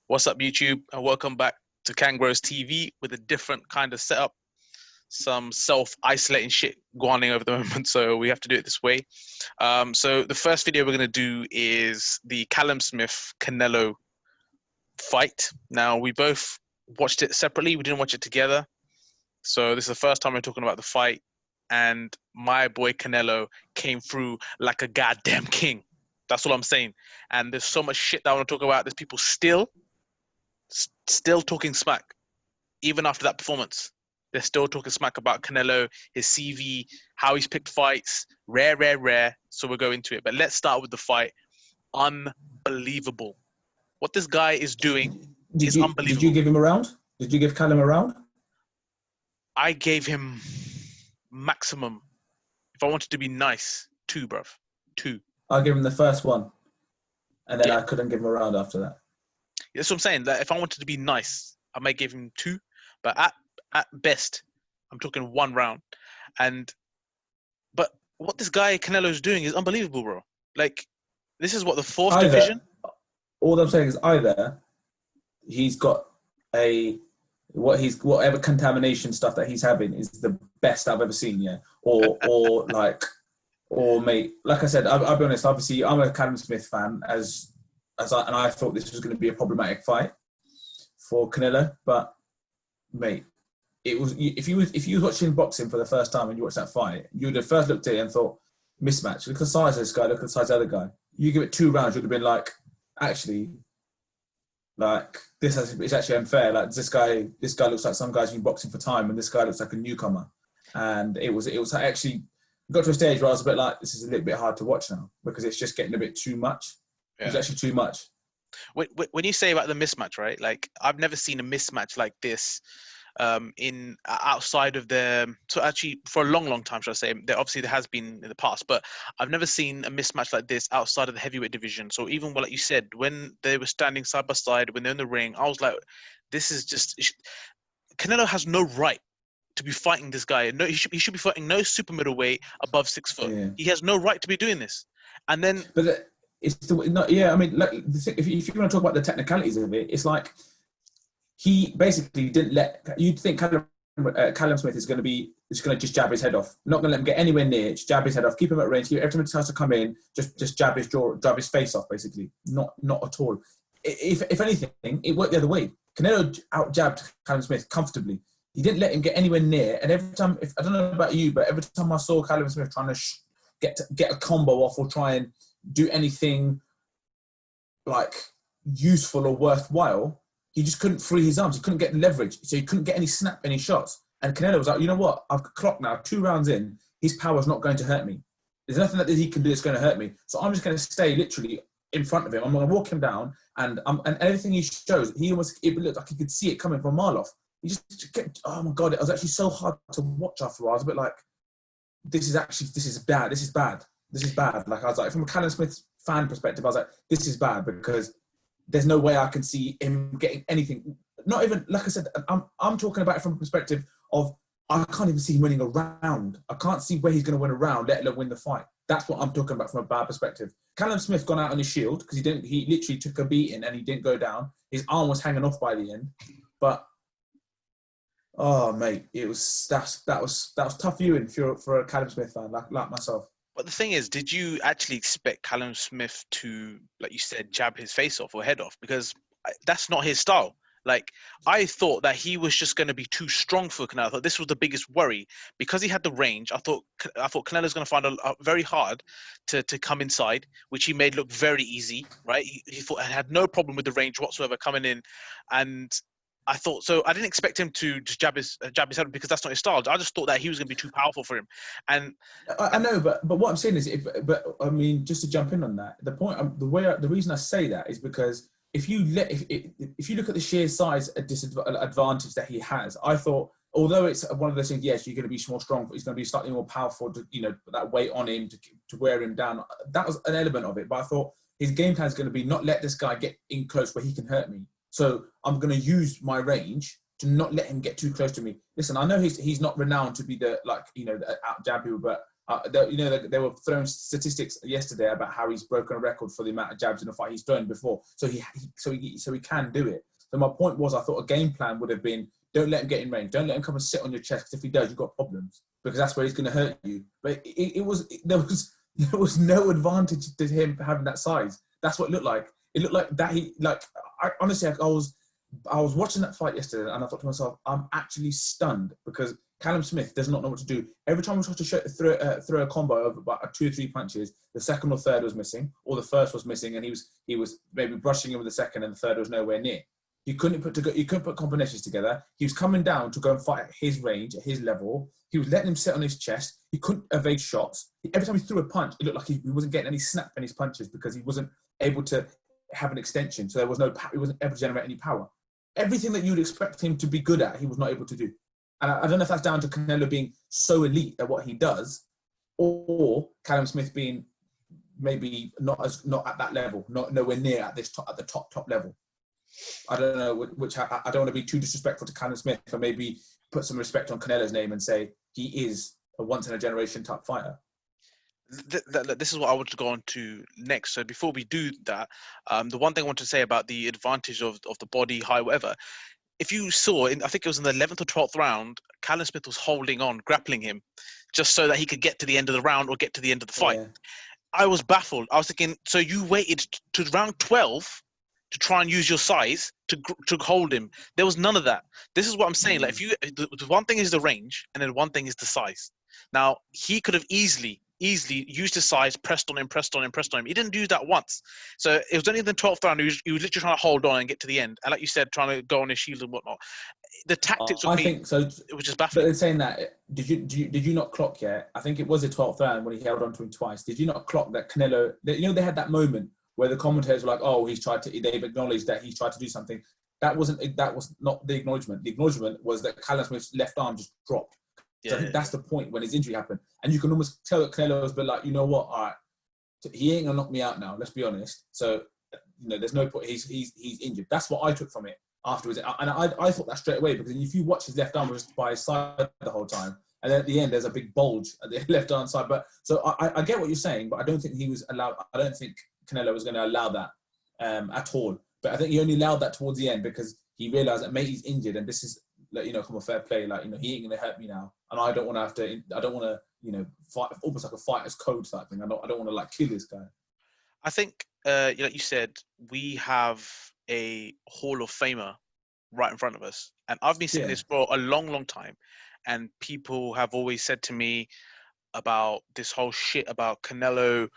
What's up, YouTube? And welcome back to KangBros TV with a different kind of setup. Some self-isolating shit going on over the moment, so we have to do it this way. So the first video we're going to do is the Callum Smith-Canelo fight. Now, we both watched it separately. We didn't watch it together. So this is the first time we're talking about the fight. And my boy Canelo came through like a goddamn king. That's all I'm saying. And there's so much shit that I want to talk about. There's people still talking smack. Even after that performance, they're still talking smack about Canelo, his CV, how he's picked fights. Rare. So we'll go into it. But let's start with the fight. Unbelievable. What this guy is doing is unbelievable. Did you give him a round? Did you give Callum a round? I gave him maximum, if I wanted to be nice, 2, bruv. 2. I gave him the first one. And then I couldn't give him a round after that. That's what I'm saying. That if I wanted to be nice, I might give him 2. But at best, I'm talking 1 round. But what this guy Canelo is doing is unbelievable, bro. Like, this is what, the 4th division? All I'm saying is either he's got whatever contamination stuff that he's having is the best I've ever seen, yeah. Or mate, like I said, I'll be honest, obviously I'm a Callum Smith fan and I thought this was going to be a problematic fight for Canelo, but mate, it was, if you was watching boxing for the first time and you watched that fight, you would have first looked at it and thought, mismatch. Look at the size of this guy, look at the size of the other guy. You give it 2 rounds, you'd have been like, actually, like, it's actually unfair. Like, this guy looks like some guy's been boxing for time, and this guy looks like a newcomer. And it was actually got to a stage where I was a bit like, this is a little bit hard to watch now because it's just getting a bit too much. Yeah. It's actually too much. When you say about the mismatch, right? Like, I've never seen a mismatch like this in outside of so actually for a long time, should I say. Obviously there has been in the past, but I've never seen a mismatch like this outside of the heavyweight division. So even like you said, when they were standing side by side, when they're in the ring, I was like, this is just, Canelo has no right to be fighting this guy. No, he should be fighting no super middleweight above 6 foot. Yeah. He has no right to be doing this. And then I mean, like, if you want to talk about the technicalities of it, it's like he basically didn't let. You'd think Callum Smith is going to just jab his head off. Not going to let him get anywhere near. Just jab his head off. Keep him at range. Every time he tries to come in, just jab his jaw, jab his face off. Basically, not at all. If anything, it worked the other way. Canelo out jabbed Callum Smith comfortably. He didn't let him get anywhere near. And every time, I don't know about you, but every time I saw Callum Smith trying to get a combo off or try and do anything like useful or worthwhile, he just couldn't free his arms. He couldn't get leverage. So he couldn't get any shots. And Canelo was like, you know what? I've clocked now, 2 rounds in. His power's not going to hurt me. There's nothing that he can do that's going to hurt me. So I'm just going to stay literally in front of him. I'm going to walk him down. And everything he shows, it looked like he could see it coming from a mile off. He just kept, oh my God, it was actually so hard to watch after a while. I was a bit like, this is bad. This is bad. Like, I was like, from a Callum Smith fan perspective, I was like, this is bad because there's no way I can see him getting anything. Not even, like I said, I'm talking about it from a perspective of, I can't even see him winning a round. I can't see where he's going to win a round, let alone win the fight. That's what I'm talking about from a bad perspective. Callum Smith gone out on his shield because he literally took a beating and he didn't go down. His arm was hanging off by the end. But, oh mate, that was tough viewing for a Callum Smith fan like myself. But the thing is, did you actually expect Callum Smith to, like you said, jab his face off or head off? Because that's not his style. Like, I thought that he was just going to be too strong for Canelo. I thought this was the biggest worry. Because he had the range, I thought Canelo's going to find it very hard to come inside, which he made look very easy, right? He thought he had no problem with the range whatsoever coming in. And I thought, so I didn't expect him to just jab his head because that's not his style. I just thought that he was going to be too powerful for him. And I know, but what I'm saying is, I mean, just to jump in on that, the reason I say that is because if you look at the sheer size advantage that he has, I thought, although it's one of those things, yes, you're going to be more strong, but he's going to be slightly more powerful to, put that weight on him to wear him down. That was an element of it, but I thought his game plan is going to be not let this guy get in close where he can hurt me. So I'm going to use my range to not let him get too close to me. Listen, I know he's not renowned to be the out jab people, but They were throwing statistics yesterday about how he's broken a record for the amount of jabs in a fight he's thrown before. So he can do it. So my point was, I thought a game plan would have been, don't let him get in range. Don't let him come and sit on your chest, because if he does, you've got problems, because that's where he's going to hurt you. But there was no advantage to him having that size. That's what it looked like. It looked like that honestly, I was watching that fight yesterday, and I thought to myself, I'm actually stunned, because Callum Smith does not know what to do. Every time he tried to throw a combo of about 2 or 3 punches, the second or third was missing, or the first was missing, and he was maybe brushing him with the second, and the third was nowhere near. He couldn't put combinations together. He was coming down to go and fight at his range, at his level. He was letting him sit on his chest. He couldn't evade shots. Every time he threw a punch, it looked like he wasn't getting any snap in his punches, because he wasn't able to have an extension. So there was he wasn't able to generate any power. Everything that you'd expect him to be good at, he was not able to do. And I don't know if that's down to Canelo being so elite at what he does, or Callum Smith being maybe not at that level, nowhere near at the top level. I don't know which. I don't want to be too disrespectful to Callum Smith, and maybe put some respect on Canelo's name and say he is a once in a generation type fighter. This is what I want to go on to next. So before we do that, the one thing I want to say about the advantage of the body, high, whatever. If you saw, I think it was in the 11th or 12th round, Callum Smith was holding on, grappling him, just so that he could get to the end of the round or get to the end of the fight. Yeah. I was baffled. I was thinking, so you waited to round 12 to try and use your size to hold him. There was none of that. This is what I'm saying. Like, the one thing is the range, and then one thing is the size. Now, he could have easily used his size, pressed on him. He didn't do that once. So it was only in the 12th round he was literally trying to hold on and get to the end. And like you said, trying to go on his shield and whatnot. The tactics I think so. It was just baffling. But in saying that, did you not clock yet? I think it was the 12th round when he held on to him twice. Did you not clock that Canelo? They had that moment where the commentators were like, "Oh, they've acknowledged that he's tried to do something." That was not the acknowledgement. The acknowledgement was that Callum Smith's left arm just dropped. So I think that's the point when his injury happened. And you can almost tell that Canelo was like, you know what, all right, he ain't going to knock me out now, let's be honest. So, there's no point, he's injured. That's what I took from it afterwards. And I thought that straight away, because if you watch his left arm was by his side the whole time, and then at the end there's a big bulge at the left arm side. But so I get what you're saying, but I don't think Canelo was going to allow that at all. But I think he only allowed that towards the end because he realised that mate, he's injured, and this is, from a fair play, he ain't going to hurt me now, and I don't want to fight, almost like a fighter's code type thing. I don't want to kill this guy. I think, like you said, we have a Hall of Famer right in front of us, and I've been saying this for a long, long time, and people have always said to me about this whole shit about Canelo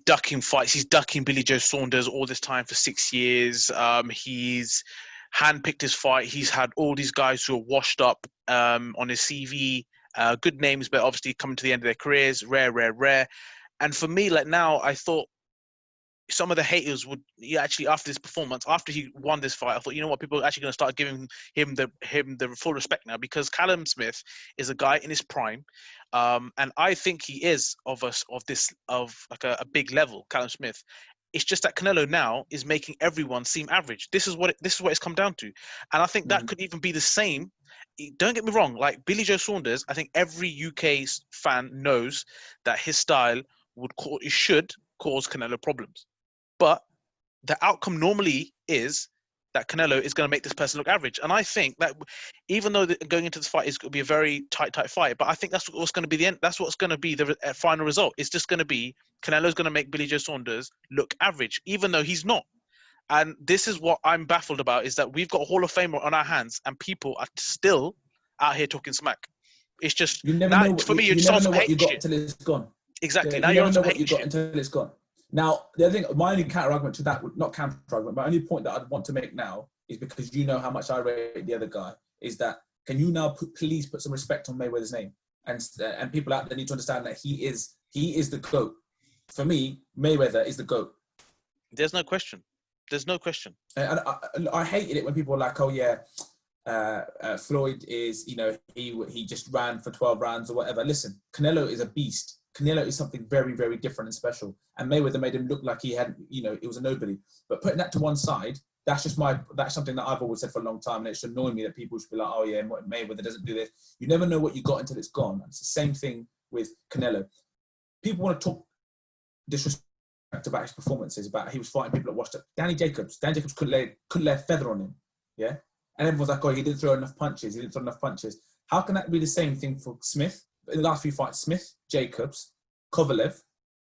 ducking fights. He's ducking Billy Joe Saunders all this time for 6 years. He's handpicked his fight. He's had all these guys who are washed up on his CV, good names, but obviously coming to the end of their careers, rare. And for me, now, I thought some of the haters would actually, after this performance, after he won this fight, I thought, you know what, people are actually going to start giving him the full respect now, because Callum Smith is a guy in his prime, and I think he is of a big level, Callum Smith. It's just that Canelo now is making everyone seem average. This is what it's come down to, and I think that could even be the same. Don't get me wrong, like Billy Joe Saunders, I think every UK fan knows that his style should cause Canelo problems. But the outcome normally is that Canelo is going to make this person look average. And I think that even though going into this fight is going to be a very tight fight, but I think that's what's going to be the end. That's what's going to be the final result. It's just going to be Canelo's going to make Billy Joe Saunders look average, even though he's not. And this is what I'm baffled about, is that we've got a Hall of Famer on our hands and people are still out here talking smack. It's just, you never know what you got shit. until it's gone. Exactly. Yeah, now you never know what you got shit. until it's gone. Now, the other thing, my only counter-argument to that, not counter-argument, but only point that I'd want to make now is, because you know how much I rate the other guy, is that can you now please put some respect on Mayweather's name? And people out there need to understand that he is the GOAT. For me, Mayweather is the GOAT. There's no question. And I hated it when people were like, oh yeah, Floyd is, he just ran for 12 rounds or whatever. Listen, Canelo is a beast. Canelo is something very, very different and special. And Mayweather made him look like he had, it was a nobody. But putting that to one side, that's something that I've always said for a long time. And it's annoying me that people should be like, oh yeah, Mayweather doesn't do this. You never know what you got until it's gone. And it's the same thing with Canelo. People want to talk disrespect about his performances, about he was fighting people that watched it. Danny Jacobs couldn't lay a feather on him, yeah? And everyone's like, oh, he didn't throw enough punches. How can that be the same thing for Smith? In the last few fights, Smith, Jacobs, Kovalev,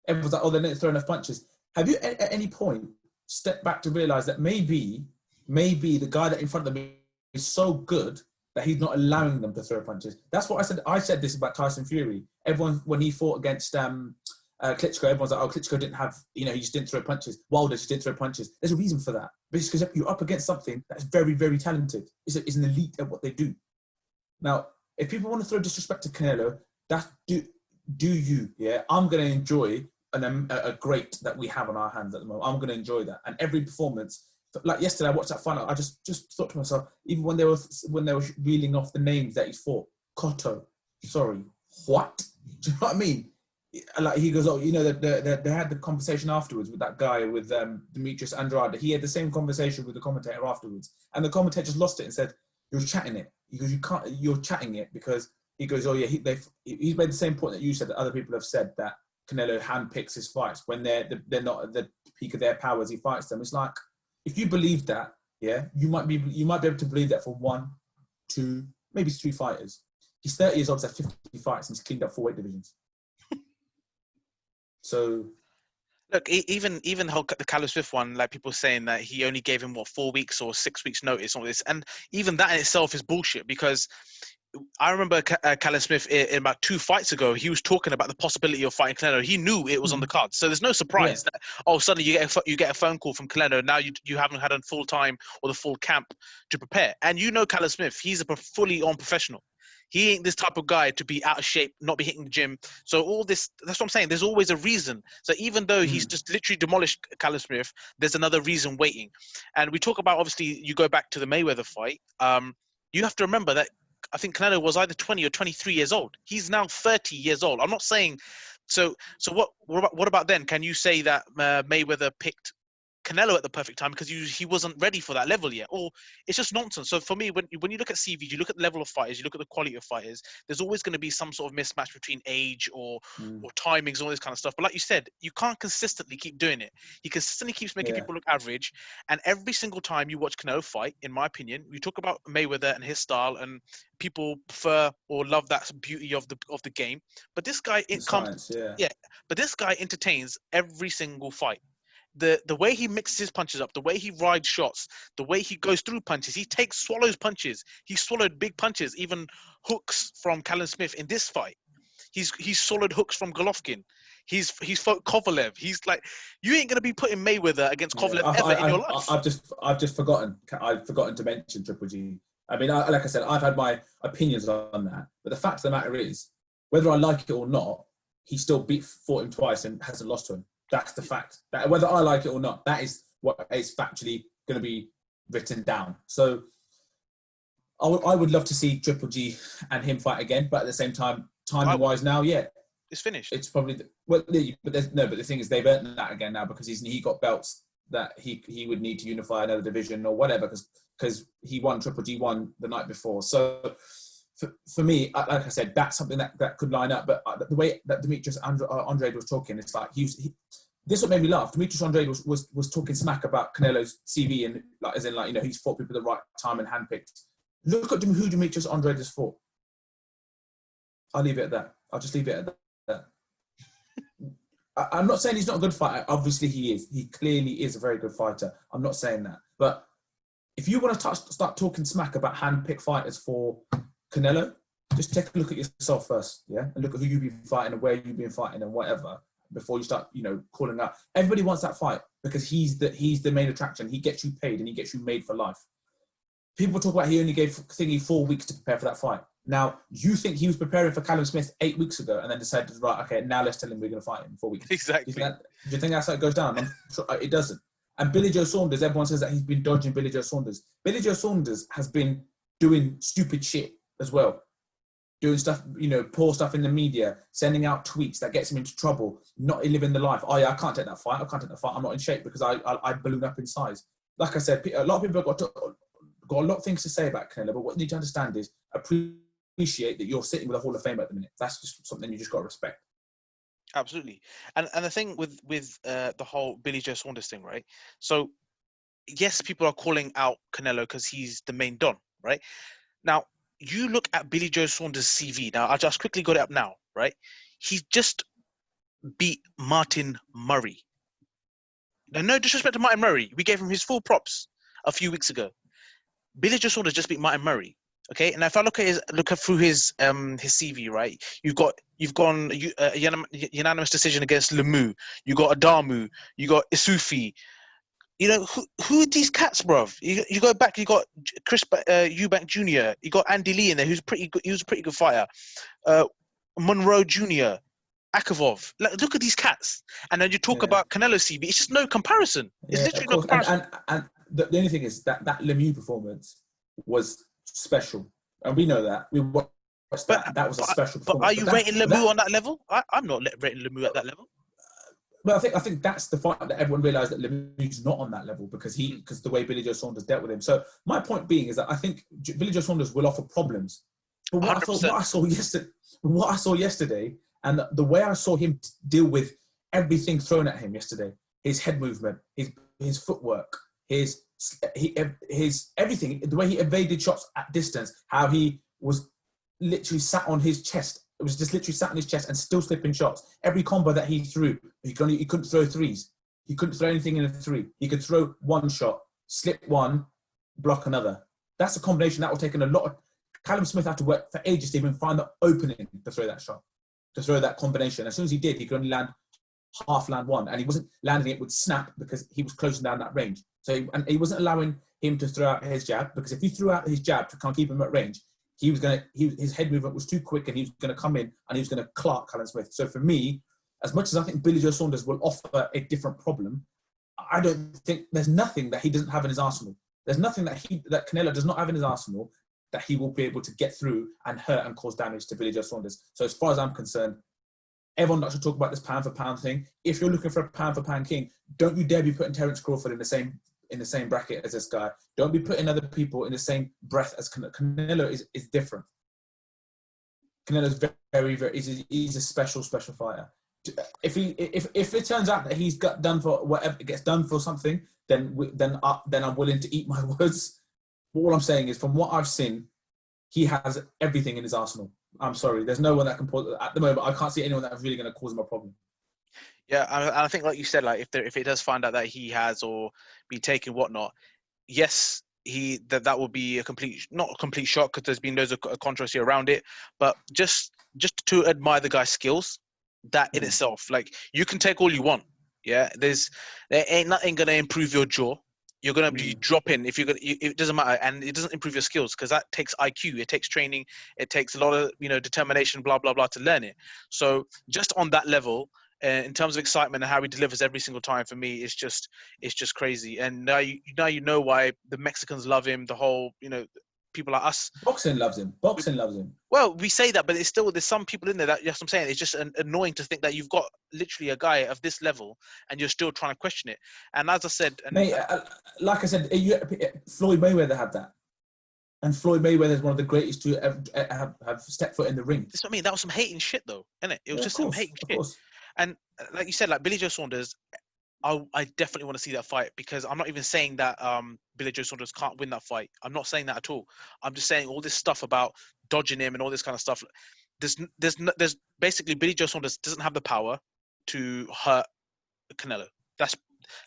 everyone's like, oh, they didn't throw enough punches. Have you at any point stepped back to realise that maybe the guy that in front of them is so good that he's not allowing them to throw punches? That's what I said. I said this about Tyson Fury. Everyone, when he fought against Klitschko, everyone's like, oh, Klitschko didn't have, he just didn't throw punches. Wilder just didn't throw punches. There's a reason for that. Because you're up against something that's very, very talented. It's an elite at what they do. Now, if people want to throw disrespect to Canelo, that's do you, yeah? I'm going to enjoy a great that we have on our hands at the moment. I'm going to enjoy that. And every performance, like yesterday, I watched that final. I just thought to myself, even when they were reeling off the names that he fought, Cotto, sorry, what? Do you know what I mean? Like he goes, oh, they had the conversation afterwards with that guy with Demetrius Andrade. He had the same conversation with the commentator afterwards, and the commentator just lost it and said, "You're chatting it." He goes, "You can't. You're chatting it because." He goes, "Oh yeah." He's made the same point that you said, that other people have said, that Canelo handpicks his fights when they're not at the peak of their powers. He fights them. It's like, if you believe that, yeah, you might be able to believe that for 1, 2, maybe 3 fighters. He's 30 years old, he's had 50 fights, and he's cleaned up 4 weight divisions. So, look, even the Callum Smith one, like people saying that he only gave him 4 weeks or 6 weeks notice on this, and even that in itself is bullshit, because I remember Callum Smith in about 2 fights ago, he was talking about the possibility of fighting Canelo. He knew it was on the cards, so there's no surprise that suddenly you get a phone call from Canelo. Now you haven't had a full time or the full camp to prepare, and Callum Smith, he's a fully on professional. He ain't this type of guy to be out of shape, not be hitting the gym. So all this, that's what I'm saying. There's always a reason. So even though he's just literally demolished Callum Smith, there's another reason waiting. And we talk about, obviously, you go back to the Mayweather fight. You have to remember that I think Canelo was either 20 or 23 years old. He's now 30 years old. I'm not saying. So what about then? Can you say that Mayweather picked Canelo at the perfect time because he wasn't ready for that level yet? Or it's just nonsense. So for me, when you look at CVs, you look at the level of fighters, you look at the quality of fighters, there's always going to be some sort of mismatch between age or timings and all this kind of stuff. But like you said, you can't consistently keep doing it. He consistently keeps making people look average. And every single time you watch Canelo fight, in my opinion, we talk about Mayweather and his style, and people prefer or love that beauty of the game. But this guy, but this guy entertains every single fight. The way he mixes his punches up, the way he rides shots, the way he goes through punches, he swallows punches. He swallowed big punches, even hooks from Callum Smith in this fight. He's swallowed hooks from Golovkin. He's fought Kovalev. He's like, you ain't gonna be putting Mayweather against Kovalev ever in your life. I've just forgotten. I've forgotten to mention Triple G. I mean, like I said, I've had my opinions on that, but the fact of the matter is, whether I like it or not, he still fought him twice and hasn't lost to him. That's the fact. That whether I like it or not, that is what is factually going to be written down. So I would love to see Triple G and him fight again, but at the same time, timing-wise now, it's finished. It's probably but the thing is, they've earned that again now because he got belts that he would need to unify another division or whatever, because he won. Triple G won the night before. So for me, like I said, that's something that could line up. But the way that Demetrius Andrade was talking, it's like this is what made me laugh. Demetrius Andrade was talking smack about Canelo's CV and he's fought people at the right time and handpicked. Look at who Demetrius Andrade has fought. I'll leave it at that. I'll just leave it at that. I'm not saying he's not a good fighter. Obviously he is. He clearly is a very good fighter. I'm not saying that. But if you want to start talking smack about handpicked fighters for Canelo, just take a look at yourself first, yeah? And look at who you've been fighting and where you've been fighting and whatever, before you start, calling out. Everybody wants that fight because he's the main attraction. He gets you paid and he gets you made for life. People talk about he only gave Thingy 4 weeks to prepare for that fight. Now, you think he was preparing for Callum Smith 8 weeks ago and then decided, right, okay, now let's tell him we're going to fight him in 4 weeks. Exactly. Do you think that's how it goes down? I'm sure it doesn't. And Billy Joe Saunders, everyone says that he's been dodging Billy Joe Saunders. Billy Joe Saunders has been doing stupid shit as well. Doing stuff, poor stuff in the media, sending out tweets that gets him into trouble, not living the life. Oh yeah, I can't take that fight. I'm not in shape because I balloon up in size. Like I said, a lot of people have got a lot of things to say about Canelo, but what you need to understand is appreciate that you're sitting with a Hall of Fame at the minute. That's just something you just got to respect. Absolutely. And the thing with the whole Billy Joe Saunders thing, right? So yes, people are calling out Canelo because he's the main don, right? Now you look at Billy Joe Saunders' CV. Now I just quickly got it up now, right? He just beat Martin Murray. Now, no disrespect to Martin Murray, we gave him his full props a few weeks ago. Billy Joe Saunders just beat Martin Murray. Okay, and if I look through his CV, right? You've gone unanimous decision against Lemieux. You got Adamu. You got Isufi. You know who are these cats, bruv? You go back. You got Chris Eubank Jr. You got Andy Lee in there, who's pretty good. He was a pretty good fighter. Monroe Jr. Akavov. Look at these cats, and then you talk about Canelo CV. It's just no comparison. It's Yeah, of literally no course. comparison. And the only thing is that Lemieux performance was special, and we know that. We watched that. That was a special But are performance. you rating Lemieux on that level? I'm not rating Lemieux at that level. Well, I think that's the fight that everyone realised that Lemieux's not on that level because the way Billy Joe Saunders dealt with him. So my point being is that I think Billy Joe Saunders will offer problems. But what I saw yesterday, and the way I saw him deal with everything thrown at him yesterday, his head movement, his footwork, his everything, the way he evaded shots at distance, how he was literally sat on his chest. It was just literally sat on his chest and still slipping shots. Every combo that he threw, he couldn't throw threes. He couldn't throw anything in a three. He could throw one shot, slip one, block another. That's a combination that will take a lot of... Callum Smith had to work for ages to even find the opening to throw that shot, to throw that combination. As soon as he did, he could only land one, and he wasn't landing it with snap because he was closing down that range. So he wasn't allowing him to throw out his jab, because if he threw out his jab to keep him at range, his head movement was too quick, and he was going to come in and he was going to clark Callum Smith. So for me, as much as I think Billy Joe Saunders will offer a different problem, I don't think there's nothing that he doesn't have in his arsenal. There's nothing that Canelo does not have in his arsenal that he will be able to get through and hurt and cause damage to Billy Joe Saunders. So as far as I'm concerned, everyone likes to talk about this pound for pound thing. If you're looking for a pound for pound king, don't you dare be putting Terence Crawford in the same bracket as this guy. Don't be putting other people in the same breath as Canelo. Canelo is different. Canelo's very, very, he's a special fighter. If it turns out that he's got done for whatever, gets done for something, then I'm willing to eat my words. But all I'm saying is, from what I've seen, he has everything in his arsenal. I'm sorry, there's no one that can at the moment. I can't see anyone that's really going to cause him a problem. Yeah, and I think, like you said, like if it does find out that he has or been taken whatnot, yes, that would be not a complete shock, because there's been loads of controversy around it. But just to admire the guy's skills, that in itself, like, you can take all you want. Yeah, there ain't nothing gonna improve your jaw. You're gonna be dropping if you're gonna. It doesn't matter, and it doesn't improve your skills, because that takes IQ, it takes training, it takes a lot of determination, blah blah blah, to learn it. So just on that level, in terms of excitement and how he delivers every single time, for me, it's just crazy. And now you know why the Mexicans love him. The whole people like us. Boxing loves him. Well, we say that, but there's some people in there that, yes, I'm saying, it's just annoying to think that you've got literally a guy of this level and you're still trying to question it. And as I said, mate, like I said, Floyd Mayweather had that, and Floyd Mayweather is one of the greatest to have stepped foot in the ring. That's what I mean. That was some hating shit, though, isn't it? It was just some hating shit. And like you said, like Billy Joe Saunders, I definitely want to see that fight, because I'm not even saying that Billy Joe Saunders can't win that fight. I'm not saying that at all. I'm just saying all this stuff about dodging him and all this kind of stuff. There's basically, Billy Joe Saunders doesn't have the power to hurt Canelo.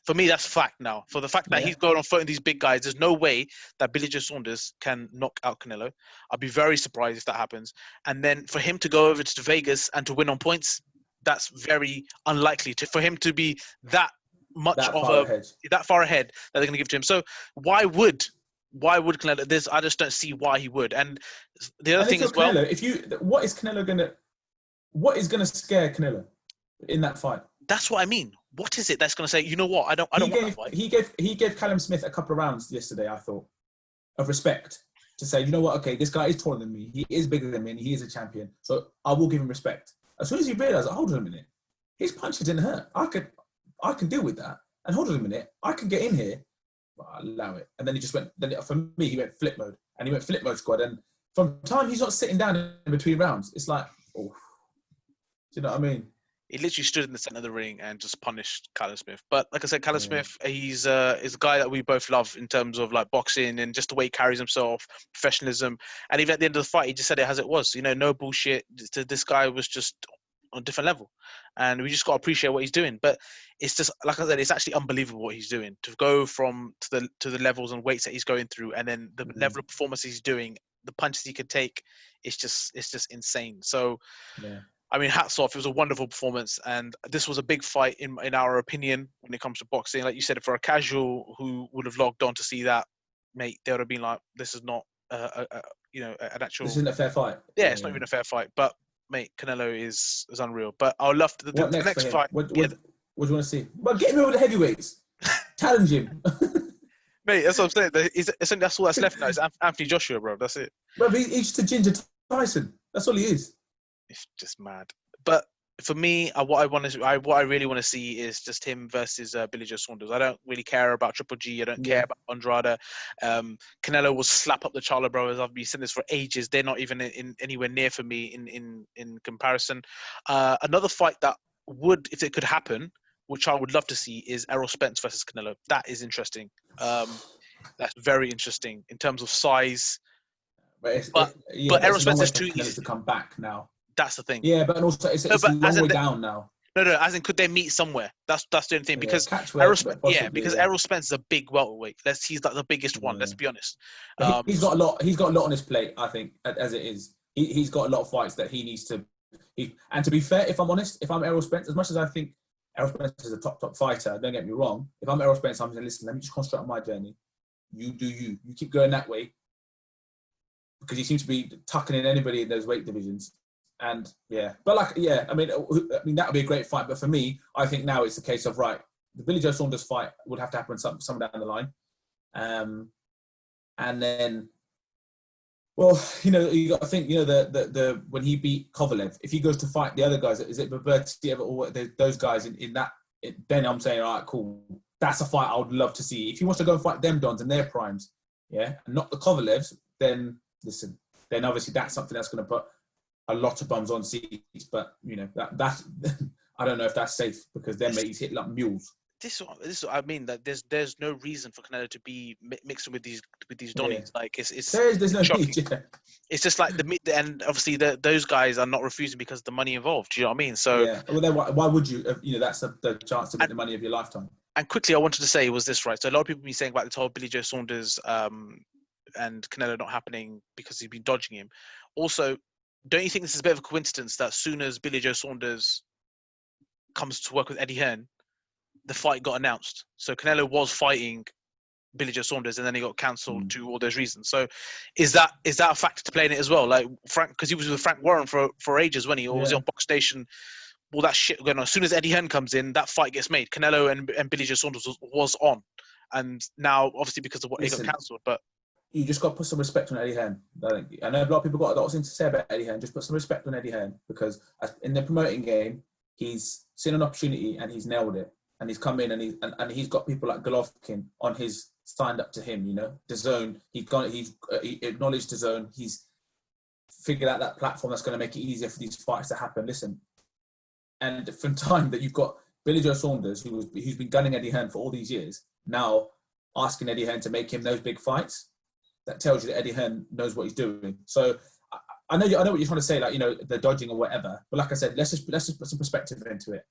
For me, that's fact now. For the fact that he's going on fighting these big guys, there's no way that Billy Joe Saunders can knock out Canelo. I'd be very surprised if that happens. And then for him to go over to Vegas and to win on points, that's very unlikely for him to be that far ahead that they're going to give to him. So why would Canelo? I just don't see why he would. And the other thing as well, what is going to scare Canelo in that fight? That's what I mean. What is it that's going to say, you know what, I don't want that fight? He gave Callum Smith a couple of rounds yesterday, I thought, of respect, to say, you know what, okay, this guy is taller than me, he is bigger than me, and he is a champion, so I will give him respect. As soon as he realised, hold on a minute, his punches didn't hurt. I can deal with that. And hold on a minute, I can get in here, but I'll allow it. And then he just went. Then for me, he went flip mode, and he went flip mode squad. And from time he's not sitting down in between rounds, it's like, oh, do you know what I mean? He literally stood in the center of the ring and just punished Callum Smith. But like I said, Callum Yeah. Smith, he's is a guy that we both love in terms of like boxing and just the way he carries himself, professionalism, and even at the end of the fight, he just said it as it was. You know, no bullshit. This guy was just on a different level, and we just got to appreciate what he's doing. But it's just like I said, it's actually unbelievable what he's doing to go from to the levels and weights that he's going through, and then the level of performance he's doing, the punches he could take. It's just insane. So. Yeah. I mean, hats off. It was a wonderful performance, and this was a big fight in our opinion when it comes to boxing. Like you said, for a casual who would have logged on to see that, mate, they would have been like, "This is not, an actual." This isn't a fair fight. Yeah, it's not even a fair fight. But mate, Canelo is unreal. But I would love to, What the next next for him? fight. What do you want to see? Well, get him over the heavyweights. Challenge him. Mate, that's what I'm saying. That's all that's left now. Is Anthony Joshua, bro. That's it. Bro, he's just a Ginger Tyson. That's all he is. It's just mad. But for me, what I really want to see is just him versus Billy Joe Saunders. I don't really care about Triple G. I don't care about Andrade. Canelo will slap up the Charlo brothers. I've been saying this for ages. They're not even in anywhere near for me in comparison. Another fight that would, if it could happen, which I would love to see, is Errol Spence versus Canelo. That is interesting. That's very interesting in terms of size. But Errol it's a long Spence way is for too Canelo easy. to come back now. That's the thing. Yeah, but also it's a long way down now. No, as in, could they meet somewhere? That's the only thing, because Errol Spence is a big welterweight. He's like the biggest one. Let's be honest. But he's got a lot. He's got a lot on his plate. I think, as it is, he's got a lot of fights that he needs to. And to be fair, if I'm honest, if I'm Errol Spence, as much as I think Errol Spence is a top fighter, don't get me wrong. If I'm Errol Spence, I'm saying, listen, let me just concentrate on my journey. You do you. You keep going that way, because he seems to be tucking in anybody in those weight divisions. And I mean that would be a great fight. But for me, I think now it's a case of, right, the Billy Joe Saunders fight would have to happen somewhere down the line, and then, well, you got to think, the when he beat Kovalev, if he goes to fight the other guys, is it Berberti or those guys in that? Then I'm saying, all right, cool, that's a fight I would love to see. If he wants to go and fight them dons in their primes, and not the Kovalevs, then listen, then obviously that's something that's going to put a lot of bums on seats, but that I don't know if that's safe, because then he's hit like mules. This I mean, that there's no reason for Canelo to be mixing with these Donnies. Like there's no shocking. need. Yeah. It's just like and obviously those guys are not refusing because of the money involved. Do you know what I mean? So well, then why would you? That's the chance to get the money of your lifetime. And quickly, I wanted to say was this, right? So a lot of people have been saying about this whole Billy Joe Saunders and Canelo not happening because he's been dodging him. Also, don't you think this is a bit of a coincidence that as soon as Billy Joe Saunders comes to work with Eddie Hearn, the fight got announced? So Canelo was fighting Billy Joe Saunders, and then he got cancelled to all those reasons. So is that a factor to play in it as well? Like Frank, because he was with Frank Warren for ages when he was on Box Station. All that shit going on. As soon as Eddie Hearn comes in, that fight gets made. Canelo and Billy Joe Saunders was on, and now obviously because of what he got cancelled, but. You just got to put some respect on Eddie Hearn. I know a lot of people got a lot of things to say about Eddie Hearn. Just put some respect on Eddie Hearn, because in the promoting game, he's seen an opportunity and he's nailed it. And he's come in and he's got people like Golovkin on his signed up to him. DAZN. He acknowledged DAZN. He's figured out that platform that's going to make it easier for these fights to happen. Listen, and from time that you've got Billy Joe Saunders, who's been gunning Eddie Hearn for all these years, now asking Eddie Hearn to make him those big fights. That tells you that Eddie Hearn knows what he's doing. So I know what you're trying to say, like, the dodging or whatever. But like I said, let's just put some perspective into it.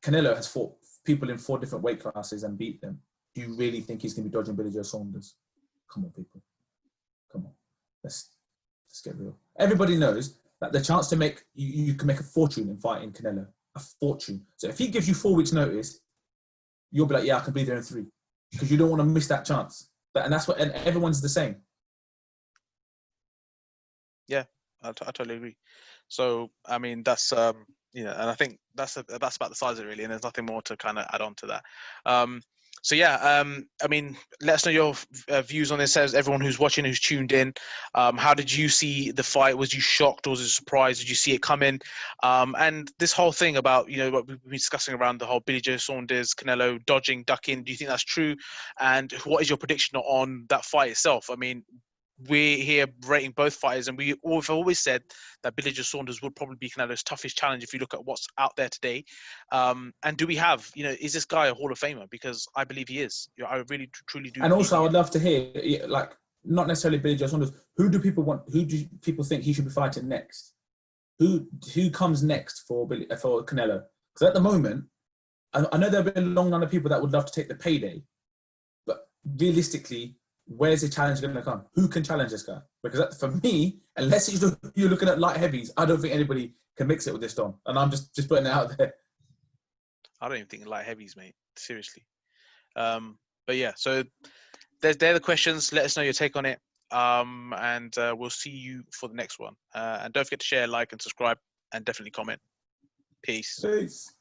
Canelo has fought people in 4 different weight classes and beat them. Do you really think he's going to be dodging Billy Joe Saunders? Come on, people. Come on. Let's get real. Everybody knows that the chance to make you can make a fortune in fighting Canelo, a fortune. So if he gives you 4 weeks' notice, you'll be like, yeah, I can be there in 3, because you don't want to miss that chance. And everyone's the same. Yeah, I totally agree. So I mean, that's and I think that's about the size of it really, and there's nothing more to kind of add on to that. I mean, let us know your views on this. As everyone who's watching, who's tuned in, how did you see the fight? Was you shocked or was you surprised? Did you see it coming? And this whole thing about what we've been discussing around the whole Billy Joe Saunders, Canelo dodging, ducking. Do you think that's true? And what is your prediction on that fight itself? I mean, we're here rating both fighters, and we've always said that Billy Joe Saunders would probably be Canelo's toughest challenge if you look at what's out there today. And do we have, is this guy a Hall of Famer? Because I believe he is. I really truly do. And believe also, I he would is. love to hear, like, not necessarily Billy Joe Saunders. Who do people want? Who do people think he should be fighting next? Who comes next for Canelo? Because at the moment, I know there have been a long line of people that would love to take the payday, but realistically, where's the challenge going to come? Who can challenge this guy? Because for me, unless you're looking at light heavies, I don't think anybody can mix it with this Dom. And I'm just putting it out there. I don't even think light heavies, mate. Seriously. But yeah, so they're the questions. Let us know your take on it. And we'll see you for the next one. And don't forget to share, like, and subscribe, and definitely comment. Peace. Peace.